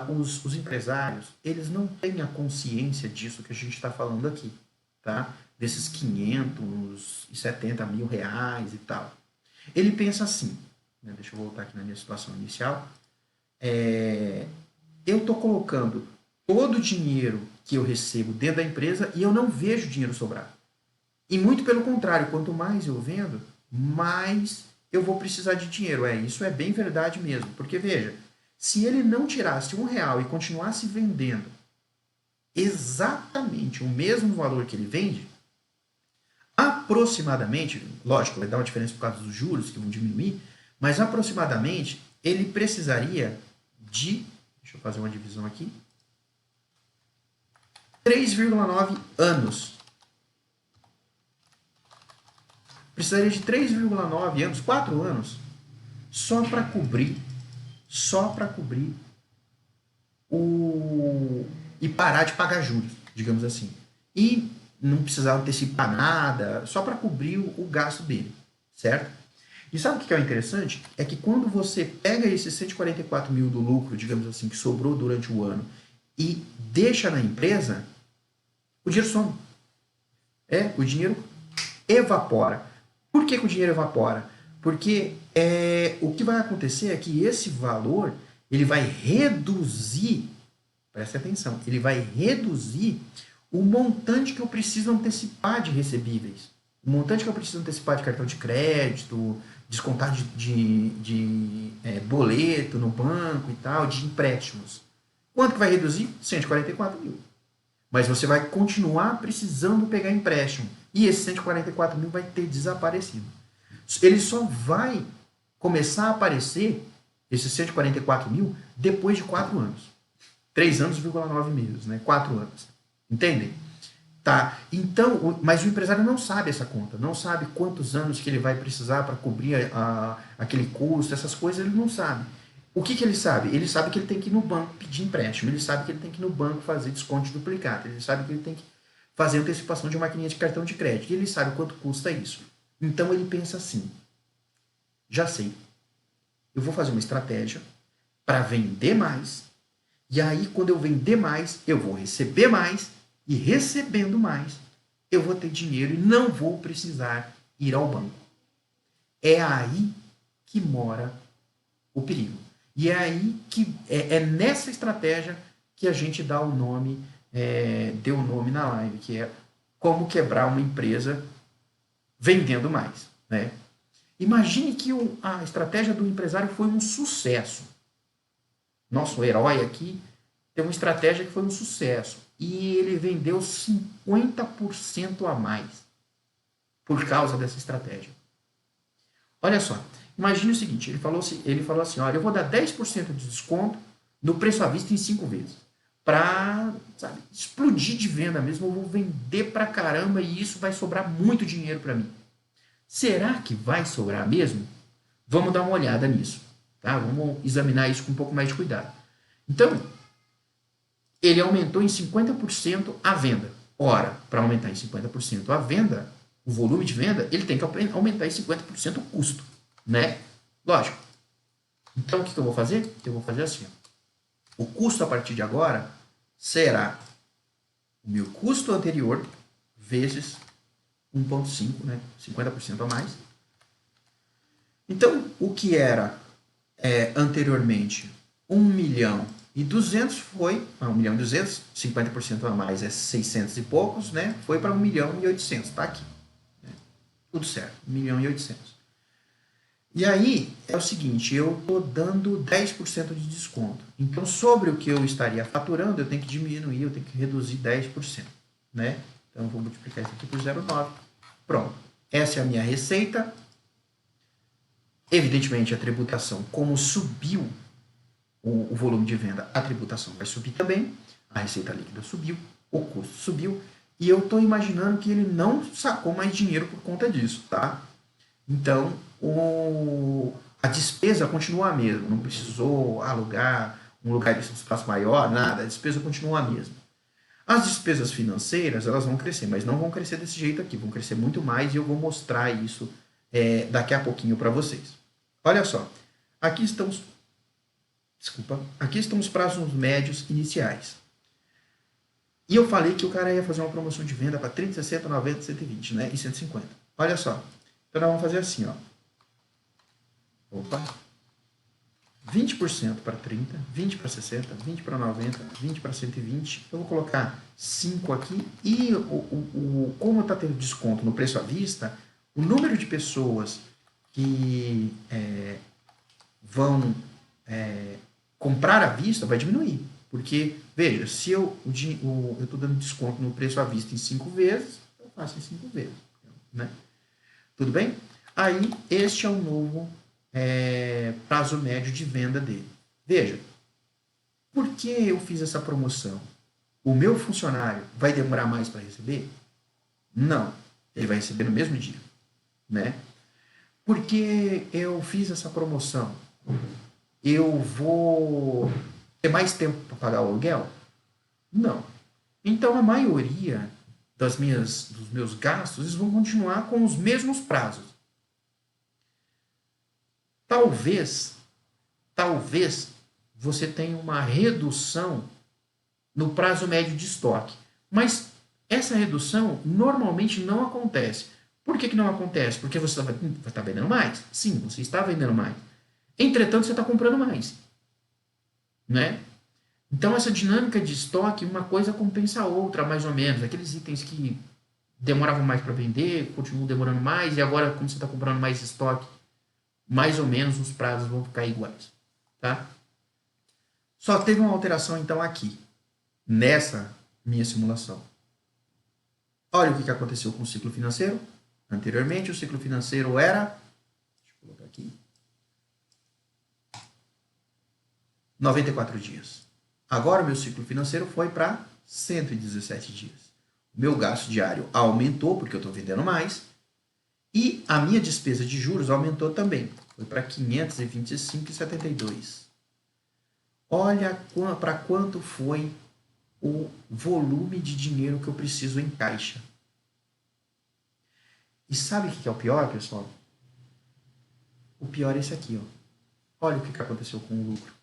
os empresários, eles não têm a consciência disso que a gente está falando aqui, tá? Desses 570 mil reais e tal. Ele pensa assim, né? Deixa eu voltar aqui na minha situação inicial. Eu estou colocando todo o dinheiro que eu recebo dentro da empresa e eu não vejo dinheiro sobrar. E muito pelo contrário, quanto mais eu vendo, mais eu vou precisar de dinheiro. Isso é bem verdade mesmo. Porque, veja, se ele não tirasse R$1 e continuasse vendendo exatamente o mesmo valor que ele vende, aproximadamente, lógico, vai dar uma diferença por causa dos juros que vão diminuir, mas aproximadamente ele precisaria de, deixa eu fazer uma divisão aqui, 3,9 anos. Precisaria de 3,9 anos, 4 anos, só para cobrir e parar de pagar juros, digamos assim. E não precisar antecipar nada, só para cobrir o gasto dele, certo? E sabe o que é interessante? É que quando você pega esses 144 mil do lucro, digamos assim, que sobrou durante o ano, e deixa na empresa, o dinheiro some. O dinheiro evapora. Por que o dinheiro evapora? Porque o que vai acontecer é que esse valor ele vai reduzir, preste atenção, ele vai reduzir o montante que eu preciso antecipar de recebíveis. O montante que eu preciso antecipar de cartão de crédito, descontar de boleto no banco e tal, de empréstimos. Quanto que vai reduzir? 144 mil. Mas você vai continuar precisando pegar empréstimo. E esse 144 mil vai ter desaparecido. Ele só vai começar a aparecer, esses 144 mil, depois de 4 anos. 3 anos, 9 meses, né? 4 anos. Entendem? Tá. Então, mas o empresário não sabe essa conta, não sabe quantos anos que ele vai precisar para cobrir aquele custo, essas coisas ele não sabe. O que, que ele sabe? Ele sabe que ele tem que ir no banco pedir empréstimo, ele sabe que ele tem que ir no banco fazer desconto de duplicata, ele sabe que ele tem que fazer antecipação de maquininha de cartão de crédito, e ele sabe quanto custa isso. Então ele pensa assim, já sei, eu vou fazer uma estratégia para vender mais, e aí quando eu vender mais, eu vou receber mais, e recebendo mais, eu vou ter dinheiro e não vou precisar ir ao banco. É aí que mora o perigo. E é aí que é nessa estratégia que a gente dá o nome, deu o nome na live, que é como quebrar uma empresa vendendo mais. Né? Imagine que a estratégia do empresário foi um sucesso. Nosso herói aqui tem uma estratégia que foi um sucesso. E ele vendeu 50% a mais por causa dessa estratégia. Olha só, imagine o seguinte, ele falou assim, olha, eu vou dar 10% de desconto no preço à vista em 5 vezes. Para explodir de venda mesmo, eu vou vender pra caramba e isso vai sobrar muito dinheiro para mim. Será que vai sobrar mesmo? Vamos dar uma olhada nisso. Tá? Vamos examinar isso com um pouco mais de cuidado. Então, ele aumentou em 50% a venda. Ora, para aumentar em 50% a venda, o volume de venda, ele tem que aumentar em 50% o custo. Né? Lógico. Então, o que eu vou fazer? Eu vou fazer assim. O custo a partir de agora será o meu custo anterior vezes 1,5, né? 50% a mais. Então, o que era anteriormente 1.200.000 foi 1.200.000, 50% a mais é 600 e poucos, né? Foi para 1.800.000, tá aqui. Né? Tudo certo, 1.800.000. E aí, é o seguinte, eu estou dando 10% de desconto. Então, sobre o que eu estaria faturando, eu tenho que diminuir, eu tenho que reduzir 10%. Né? Então, eu vou multiplicar isso aqui por 0,9. Pronto. Essa é a minha receita. Evidentemente, a tributação, como subiu o volume de venda, a tributação vai subir também. A receita líquida subiu, o custo subiu. E eu estou imaginando que ele não sacou mais dinheiro por conta disso, tá? Então, a despesa continua a mesma. Não precisou alugar um lugar de espaço maior, nada. A despesa continua a mesma. As despesas financeiras, elas vão crescer, mas não vão crescer desse jeito aqui. Vão crescer muito mais e eu vou mostrar isso daqui a pouquinho para vocês. Olha só. Aqui estão os prazos médios iniciais. E eu falei que o cara ia fazer uma promoção de venda para 30, 60, 90, 120, né? E 150. Olha só. Então, nós vamos fazer assim, ó. Opa. 20% para 30, 20 para 60, 20 para 90, 20 para 120. Eu vou colocar 5 aqui. E como está tendo desconto no preço à vista, o número de pessoas que vão comprar à vista vai diminuir. Porque, veja, se eu estou dando desconto no preço à vista em 5 vezes, eu faço em 5 vezes. Né? Tudo bem? Aí, este é o novo prazo médio de venda dele. Veja, por que eu fiz essa promoção? O meu funcionário vai demorar mais para receber? Não. Ele vai receber no mesmo dia. Né? Por que eu fiz essa promoção? Eu vou ter mais tempo para pagar o aluguel? Não. Então, a maioria dos meus gastos eles vão continuar com os mesmos prazos. Talvez você tenha uma redução no prazo médio de estoque. Mas essa redução normalmente não acontece. Por que não acontece? Porque você está vendendo mais? Sim, você está vendendo mais. Entretanto, você está comprando mais. Né? Então, essa dinâmica de estoque, uma coisa compensa a outra, mais ou menos. Aqueles itens que demoravam mais para vender, continuam demorando mais, e agora, como você está comprando mais estoque, mais ou menos os prazos vão ficar iguais. Tá? Só teve uma alteração, então, aqui, nessa minha simulação. Olha o que aconteceu com o ciclo financeiro. Anteriormente, o ciclo financeiro era... Deixa eu colocar aqui. 94 dias. Agora, o meu ciclo financeiro foi para 117 dias. O meu gasto diário aumentou, porque eu estou vendendo mais. E a minha despesa de juros aumentou também. Foi para 525,72. Olha para quanto foi o volume de dinheiro que eu preciso em caixa. E sabe o que é o pior, pessoal? O pior é esse aqui, ó. Olha o que aconteceu com o lucro.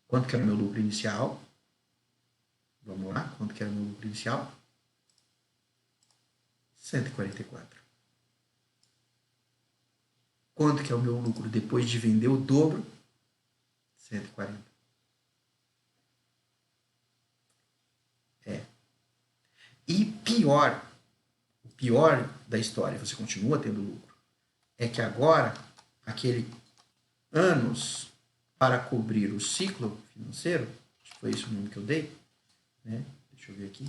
Quanto que era o meu lucro inicial? Vamos lá, quanto que era o meu lucro inicial? 144. Quanto que é o meu lucro depois de vender o dobro? 140. E o pior da história, você continua tendo lucro, é que agora, aquele anos para cobrir o ciclo financeiro, acho que foi esse o nome que eu dei, né? Deixa eu ver aqui,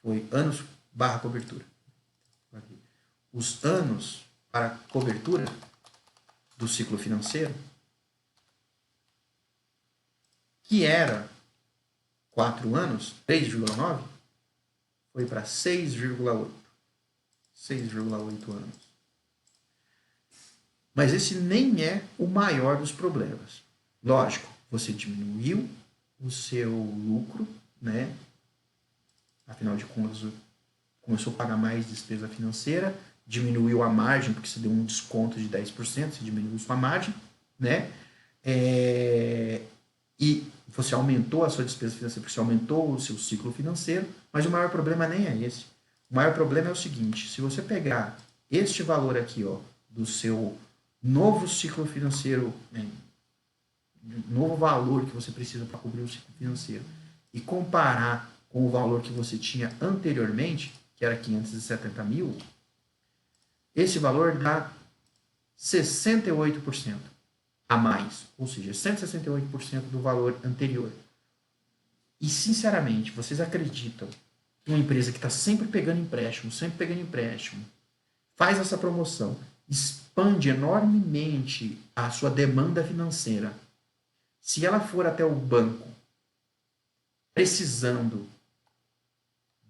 foi anos barra cobertura. Os anos para cobertura do ciclo financeiro, que era 4 anos, 3,9, foi para 6,8. 6,8 anos. Mas esse nem é o maior dos problemas. Lógico, você diminuiu o seu lucro, né? Afinal de contas, começou a pagar mais despesa financeira, diminuiu a margem, porque você deu um desconto de 10%, você diminuiu sua margem, né? E você aumentou a sua despesa financeira, porque você aumentou o seu ciclo financeiro, mas o maior problema nem é esse. O maior problema é o seguinte, se você pegar este valor aqui, ó, do seu novo ciclo financeiro, né, novo valor que você precisa para cobrir o ciclo financeiro, e comparar com o valor que você tinha anteriormente, que era 570 mil, esse valor dá 68% a mais, ou seja, 168% do valor anterior. E, sinceramente, vocês acreditam que uma empresa que está sempre pegando empréstimo, faz essa promoção, expande enormemente a sua demanda financeira, se ela for até o banco precisando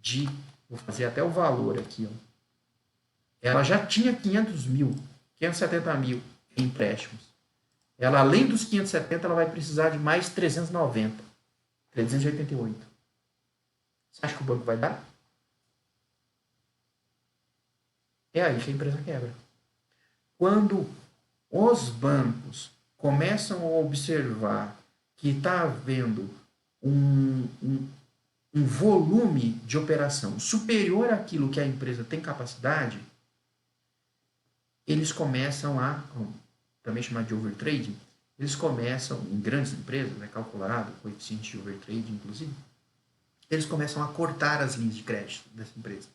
de, vou fazer até o valor aqui, ó, ela já tinha 500 mil, 570 mil em empréstimos. Ela, além dos 570, ela vai precisar de mais 390, 388. Você acha que o banco vai dar? É aí que a empresa quebra. Quando os bancos começam a observar que está havendo um volume de operação superior àquilo que a empresa tem capacidade, eles começam a, também chamado de overtrading, eles começam, em grandes empresas, é calculado o coeficiente de overtrading, inclusive, eles começam a cortar as linhas de crédito dessa empresa,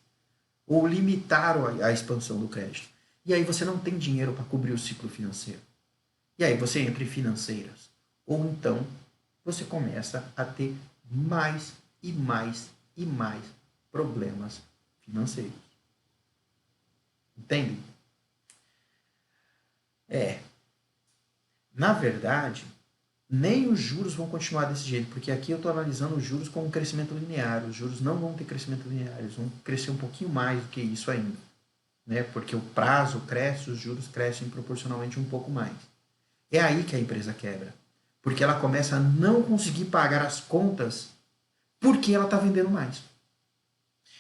ou limitar a expansão do crédito. E aí você não tem dinheiro para cobrir o ciclo financeiro. E aí você entra em financeiras. Ou então você começa a ter mais e mais e mais problemas financeiros. Entendem? Na verdade, nem os juros vão continuar desse jeito, porque aqui eu estou analisando os juros com um crescimento linear. Os juros não vão ter crescimento linear, eles vão crescer um pouquinho mais do que isso ainda, né? Porque o prazo cresce, os juros crescem proporcionalmente um pouco mais. É aí que a empresa quebra, porque ela começa a não conseguir pagar as contas porque ela está vendendo mais.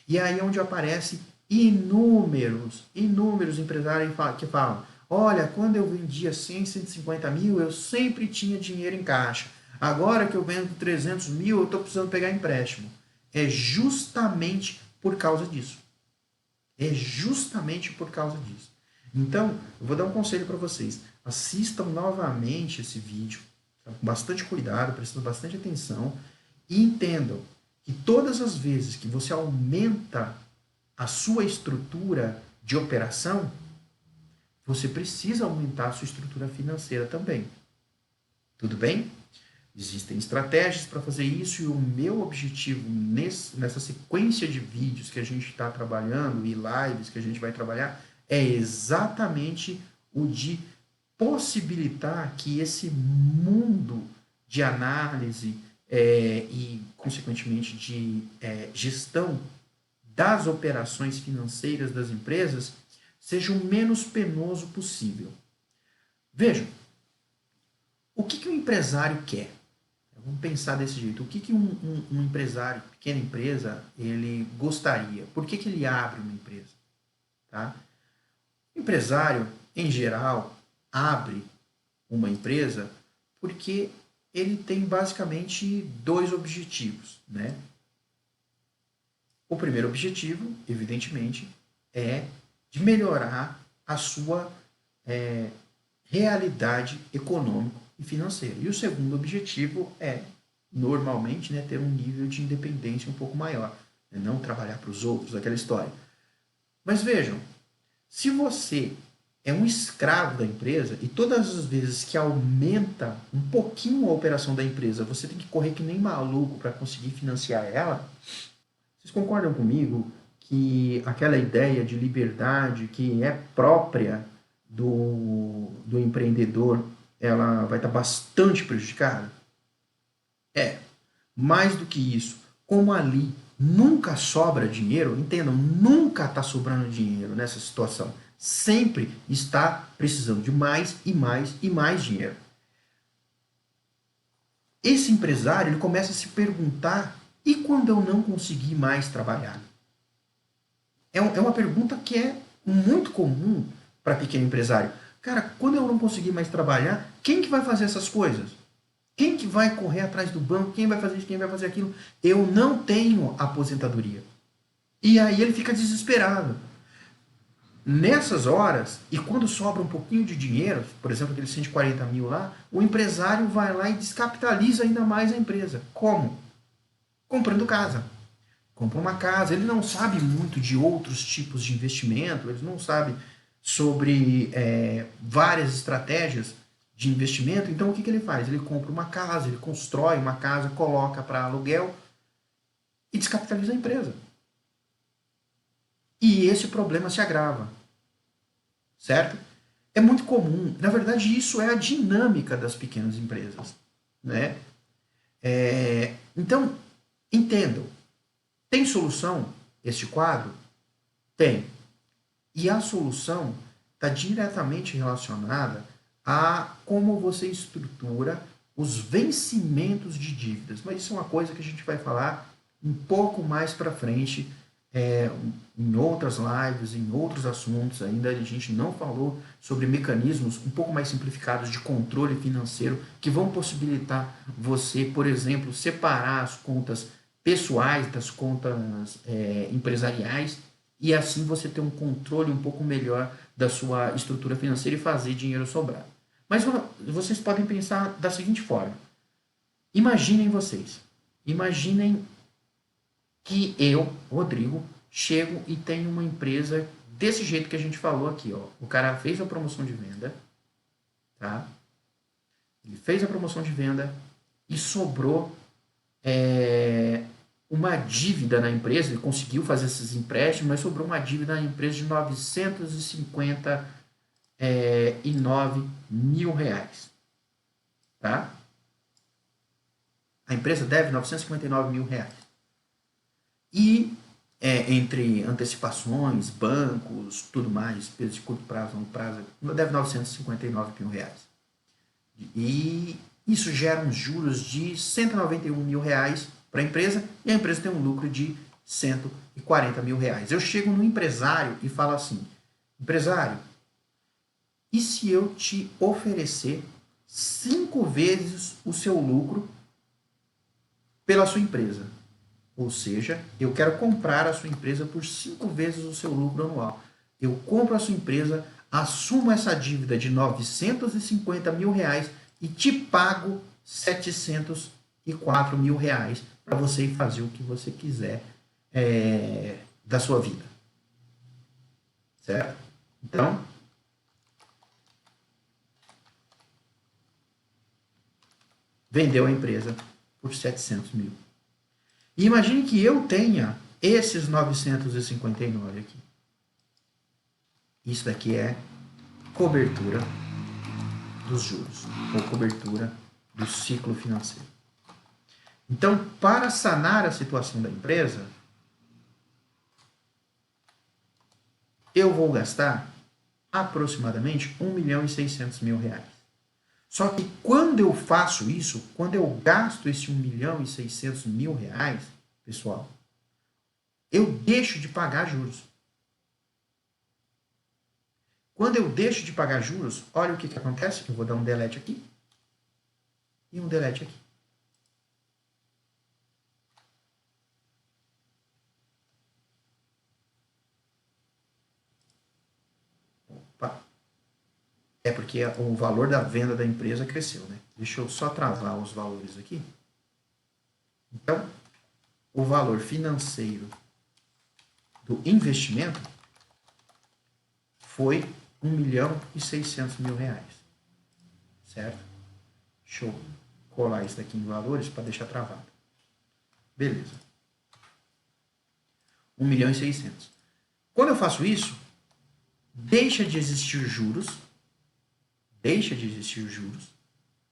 E aí é onde aparece inúmeros empresários que falam, olha, quando eu vendia 100, 150 mil, eu sempre tinha dinheiro em caixa. Agora que eu vendo 300 mil, eu estou precisando pegar empréstimo. É justamente por causa disso. É justamente por causa disso. Então, eu vou dar um conselho para vocês. Assistam novamente esse vídeo, tá? Com bastante cuidado, prestando bastante atenção, e entendam que todas as vezes que você aumenta a sua estrutura de operação, você precisa aumentar a sua estrutura financeira também. Tudo bem? Existem estratégias para fazer isso e o meu objetivo nessa sequência de vídeos que a gente está trabalhando e lives que a gente vai trabalhar é exatamente o de possibilitar que esse mundo de análise e, consequentemente, de gestão das operações financeiras das empresas seja o menos penoso possível. Vejam, o que empresário quer? Vamos pensar desse jeito. O que um empresário, pequena empresa, ele gostaria? Por que ele abre uma empresa? Tá? O empresário, em geral, abre uma empresa porque ele tem basicamente dois objetivos, né? O primeiro objetivo, evidentemente, é de melhorar a sua realidade econômica e financeira. E o segundo objetivo é, normalmente, né, ter um nível de independência um pouco maior. Né? Não trabalhar para os outros, aquela história. Mas vejam, se você é um escravo da empresa e todas as vezes que aumenta um pouquinho a operação da empresa, você tem que correr que nem maluco para conseguir financiar ela, vocês concordam comigo que aquela ideia de liberdade que é própria do empreendedor, ela vai estar bastante prejudicada? Mais do que isso, como ali nunca sobra dinheiro, entendam, nunca está sobrando dinheiro nessa situação. Sempre está precisando de mais e mais e mais dinheiro. Esse empresário ele começa a se perguntar: e quando eu não conseguir mais trabalhar? É uma pergunta que é muito comum para pequeno empresário. Cara, quando eu não conseguir mais trabalhar, quem que vai fazer essas coisas? Quem que vai correr atrás do banco? Quem vai fazer isso? Quem vai fazer aquilo? Eu não tenho aposentadoria. E aí ele fica desesperado. Nessas horas, e quando sobra um pouquinho de dinheiro, por exemplo, aqueles 140 mil lá, o empresário vai lá e descapitaliza ainda mais a empresa. Como? Comprando casa. Compra uma casa. Ele não sabe muito de outros tipos de investimento, ele não sabe sobre várias estratégias de investimento. Então, o que ele faz? Ele compra uma casa, ele constrói uma casa, coloca para aluguel e descapitaliza a empresa. E esse problema se agrava. Certo? É muito comum. Na verdade, isso é a dinâmica das pequenas empresas. Né? Então, entendam. Tem solução este quadro? Tem. E a solução está diretamente relacionada a como você estrutura os vencimentos de dívidas. Mas isso é uma coisa que a gente vai falar um pouco mais para frente, em outras lives, em outros assuntos. Ainda a gente não falou sobre mecanismos um pouco mais simplificados de controle financeiro que vão possibilitar você, por exemplo, separar as contas pessoais das contas empresariais e assim você ter um controle um pouco melhor da sua estrutura financeira e fazer dinheiro sobrar. Mas vocês podem pensar da seguinte forma. Imaginem vocês. Imaginem que eu, Rodrigo, chego e tenho uma empresa desse jeito que a gente falou aqui. Ó. O cara fez a promoção de venda, tá? Ele fez a promoção de venda e sobrou uma dívida na empresa. Ele conseguiu fazer esses empréstimos, mas sobrou uma dívida na empresa de 959 mil reais. Tá? A empresa deve 959 mil reais. E entre antecipações, bancos, tudo mais, despesas de curto prazo, longo prazo, deve 959 mil reais. E isso gera uns juros de 191 mil reais para a empresa e a empresa tem um lucro de 140 mil reais. Eu chego no empresário e falo assim: empresário, e se eu te oferecer 5 vezes o seu lucro pela sua empresa? Ou seja, eu quero comprar a sua empresa por 5 vezes o seu lucro anual. Eu compro a sua empresa, assumo essa dívida de 950 mil reais e te pago 704 mil reais para você ir fazer o que você quiser da sua vida. Certo? Então, vendeu a empresa por 700 mil. E imagine que eu tenha esses 959 aqui. Isso daqui é cobertura dos juros, ou cobertura do ciclo financeiro. Então, para sanar a situação da empresa, eu vou gastar aproximadamente 1 milhão e 600 mil reais. Só que quando eu faço isso, quando eu gasto esse 1.600.000 reais, pessoal, eu deixo de pagar juros. Quando eu deixo de pagar juros, olha o que acontece. Eu vou dar um delete aqui e um delete aqui. Opa. É porque o valor da venda da empresa cresceu, né? Deixa eu só travar os valores aqui. Então, o valor financeiro do investimento foi 1.600.000 reais. Certo? Deixa eu colar isso daqui em valores para deixar travado. Beleza. 1.600.000. Quando eu faço isso, deixa de existir juros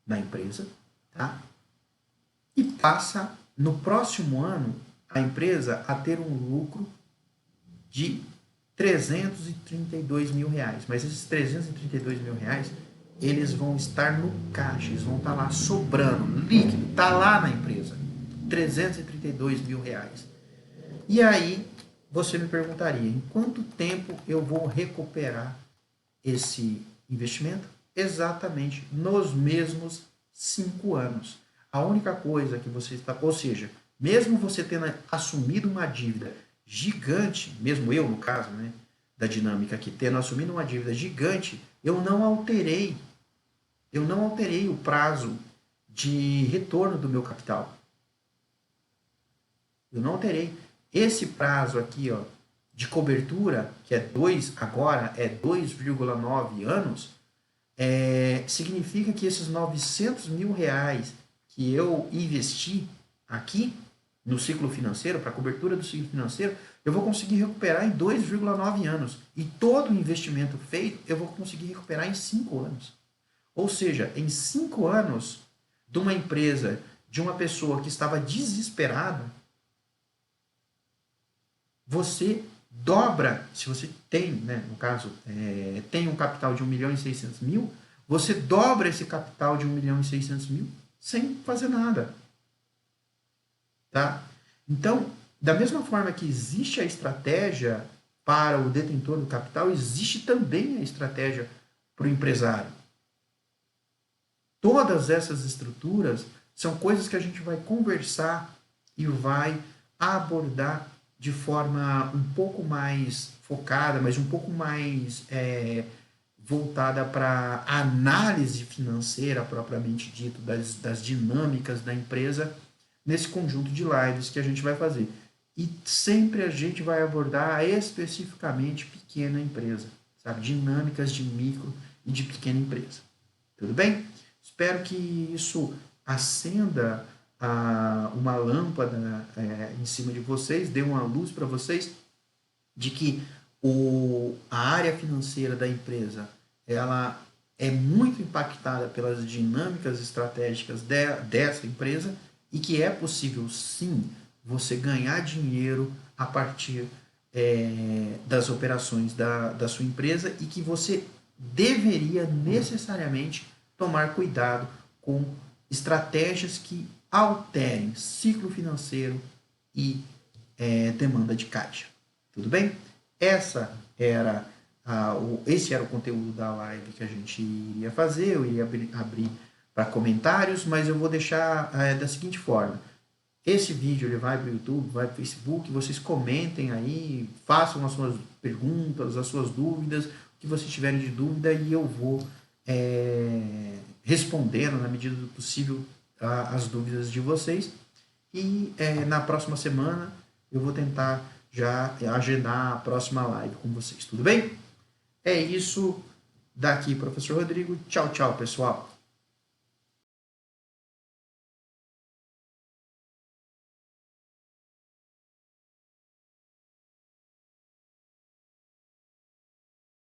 na empresa, tá? E passa, no próximo ano, a empresa a ter um lucro de 332 mil reais. Mas esses 332 mil reais, eles vão estar no caixa, eles vão estar lá sobrando, líquido, está lá na empresa. 332 mil reais. E aí, você me perguntaria, em quanto tempo eu vou recuperar esse investimento? Exatamente nos mesmos 5 anos. A única coisa que você está... Ou seja, mesmo você tendo assumido uma dívida gigante, mesmo eu no caso, né, da dinâmica aqui, tendo assumido uma dívida gigante, eu não alterei o prazo de retorno do meu capital. Eu não alterei. Esse prazo aqui, ó, de cobertura, que é 2, agora é 2,9 anos, significa que esses 900 mil reais que eu investi aqui no ciclo financeiro, para cobertura do ciclo financeiro, eu vou conseguir recuperar em 2,9 anos. E todo o investimento feito, eu vou conseguir recuperar em 5 anos. Ou seja, em 5 anos, de uma empresa, de uma pessoa que estava desesperada, você dobra, se você tem, né, no caso, tem um capital de 1.600.000, você dobra esse capital de 1.600.000 sem fazer nada. Tá? Então, da mesma forma que existe a estratégia para o detentor do capital, existe também a estratégia para o empresário. Todas essas estruturas são coisas que a gente vai conversar e vai abordar de forma um pouco mais focada, mas um pouco mais voltada para a análise financeira propriamente dito, das dinâmicas da empresa, nesse conjunto de lives que a gente vai fazer. E sempre a gente vai abordar especificamente pequena empresa, sabe? Dinâmicas de micro e de pequena empresa. Tudo bem? Espero que isso acenda uma lâmpada em cima de vocês, dê uma luz para vocês de que a área financeira da empresa ela é muito impactada pelas dinâmicas estratégicas dessa empresa e que é possível, sim, você ganhar dinheiro a partir das operações da sua empresa e que você deveria necessariamente tomar cuidado com estratégias que alterem ciclo financeiro e demanda de caixa. Tudo bem? Esse era o conteúdo da live que a gente iria fazer. Eu iria abrir para comentários, mas eu vou deixar da seguinte forma. Esse vídeo ele vai para o YouTube, vai para o Facebook, vocês comentem aí, façam as suas perguntas, as suas dúvidas, o que vocês tiverem de dúvida, e eu vou respondendo na medida do possível as dúvidas de vocês. E na próxima semana eu vou tentar já agendar a próxima live com vocês, tudo bem? É isso daqui, professor Rodrigo. Tchau, tchau, pessoal.